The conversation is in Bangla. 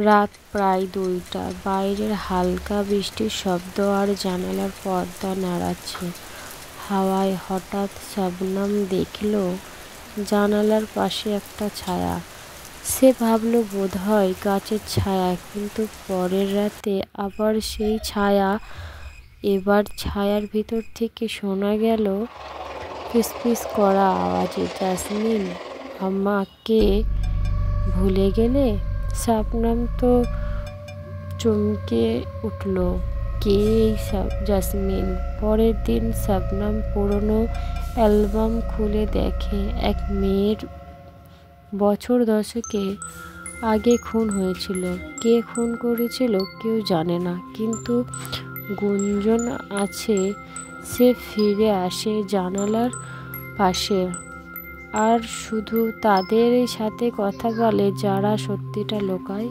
রাত প্রায় 2টা। বাইরের হালকা বৃষ্টির শব্দ আর জানালার পর্দা নাড়াচ্ছে হাওয়ায়। হঠাৎ শবনম দেখল জানালার পাশে একটা ছায়া। সে ভাবল বোধহয় গাছের ছায়া, কিন্তু পরের রাতে আবার সেই ছায়া। এবার ছায়ার ভিতর থেকে শোনা গেল ফিসফিস করা আওয়াজে, জাসমিন আমাকে ভুলে গেলে? শবনম তো চমকে উঠল, কে এই জাসমিন? পরের দিন শবনম পুরনো অ্যালবাম খুলে দেখে এক মেয়ের বছর 10 আগে খুন হয়েছিল। কে খুন করেছিল কেউ জানে না, কিন্তু গুঞ্জন আছে সে ফিরে আসে জানালার পাশে, আর শুধু তাদের সাথে কথা বলে যারা সত্যিটা লুকায়।